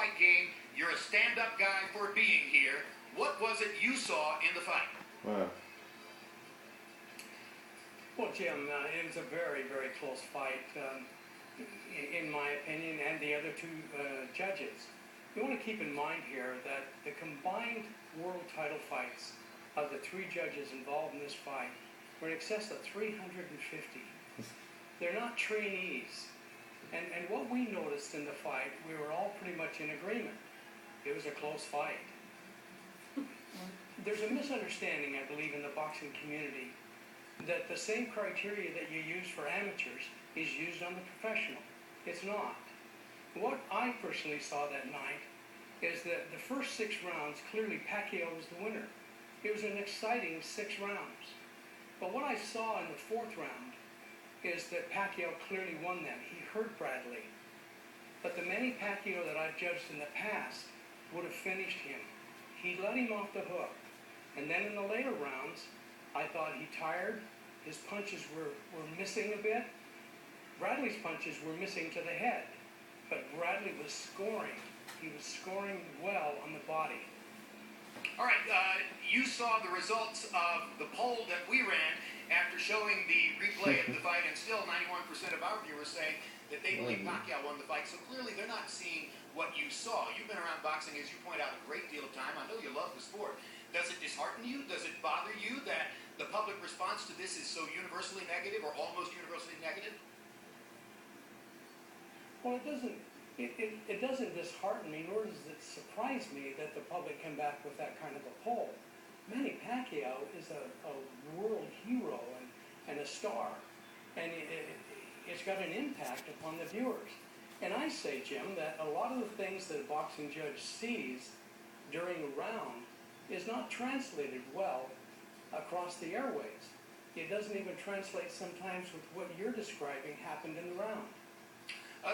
fight game. You're a stand-up guy for being here. What was it you saw in the fight? Wow. Well, Jim, it was a very, very close fight, in my opinion, and the other two judges. You want to keep in mind here that the combined world title fights of the three judges involved in this fight were in excess of 350. They're not trainees. And what we noticed in the fight, we were all pretty much in agreement. It was a close fight. There's a misunderstanding, I believe, in the boxing community that the same criteria that you use for amateurs is used on the professional. It's not. What I personally saw that night is that the first 6 rounds, clearly Pacquiao was the winner. It was an exciting 6 rounds. But what I saw in the 4th round is that Pacquiao clearly won them. He hurt Bradley. But the Manny Pacquiao that I've judged in the past would have finished him. He let him off the hook. And then in the later rounds, I thought he tired. His punches were missing a bit. Bradley's punches were missing to the head. But Bradley was scoring. He was scoring well on the body. All right, you saw the results of the poll that we ran after showing the replay of the fight, and still 91% of our viewers say that they believe Pacquiao won the fight. So clearly they're not seeing what you saw. You've been around boxing, as you point out, a great deal of time. I know you love the sport. Does it dishearten you? Does it bother you that the public response to this is so universally negative, or almost universally negative? Well, it doesn't dishearten me, nor does it surprise me that the public come back with that kind of a poll. Manny Pacquiao is a world hero and a star, and it's got an impact upon the viewers. And I say, Jim, that a lot of the things that a boxing judge sees during a round is not translated well across the airways. It doesn't even translate sometimes with what you're describing happened in the round.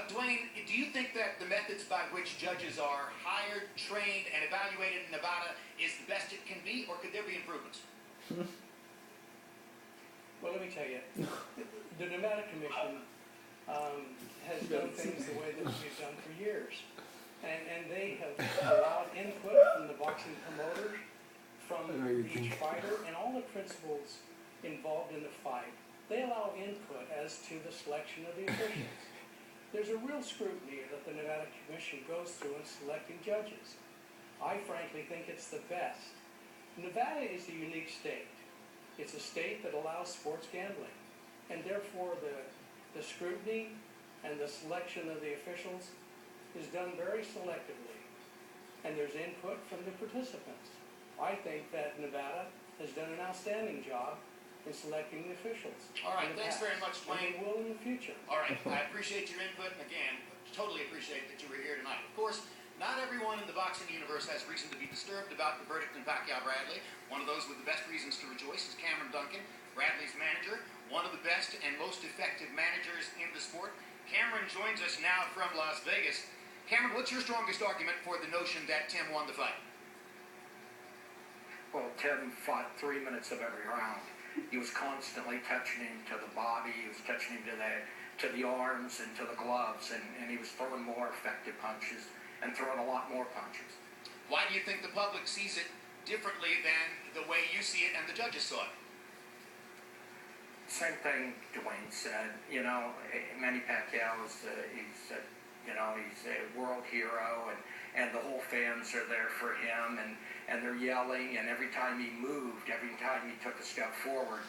Duane, do you think that the methods by which judges are hired, trained, and evaluated in Nevada is the best it can be, or could there be improvements? Well, let me tell you, the Nevada Commission has done things the way that we've done for years. And they have allowed input from the boxing promoters, from each fighter, and all the principals involved in the fight. They allow input as to the selection of the officials. There's a real scrutiny that the Nevada Commission goes through in selecting judges. I frankly think it's the best. Nevada is a unique state. It's a state that allows sports gambling, and therefore the scrutiny and the selection of the officials is done very selectively, and there's input from the participants. I think that Nevada has done an outstanding job in selecting the officials. All right, thanks very much, Duane. And they will in the future. All right, I appreciate your input, and again, totally appreciate that you were here tonight. Of course, not everyone in the boxing universe has reason to be disturbed about the verdict in Pacquiao-Bradley. One of those with the best reasons to rejoice is Dunkin, Bradley's manager, one of the best and most effective managers in the sport. Cameron joins us now from Las Vegas. Cameron, what's your strongest argument for the notion that Tim won the fight? Well, Tim fought 3 minutes of every round. He was constantly touching him to the body, he was touching him to the arms and to the gloves, and he was throwing more effective punches and throwing a lot more punches. Why do you think the public sees it differently than the way you see it and the judges saw it? Same thing Duane said. You know, Manny Pacquiao he's a world hero, and the whole fans are there for him, and they're yelling, and every time he moved, every time he took a step forward,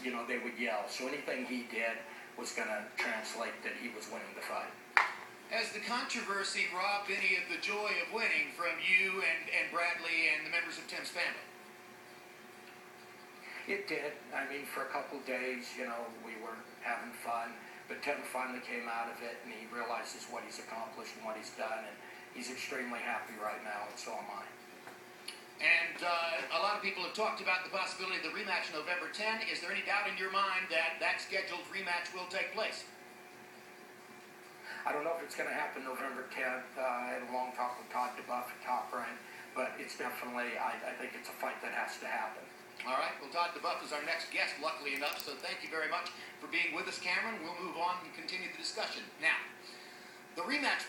they would yell. So anything he did was going to translate that he was winning the fight. Has the controversy robbed any of the joy of winning from you and Bradley and the members of Tim's family? It did. I mean, for a couple of days, we were having fun, but Tim finally came out of it, and he realizes what he's accomplished and what he's done, and he's extremely happy right now, and so am I. And a lot of people have talked about the possibility of the rematch November 10. Is there any doubt in your mind that that scheduled rematch will take place? I don't know if it's going to happen November 10th. I had a long talk with Todd DeBuff at Top Rank, but it's definitely, I think it's a fight that has to happen. All right. Well, Todd DeBuff is our next guest, luckily enough, so thank you very much for being with us, Cameron. We'll move on and continue the discussion. Now, the rematch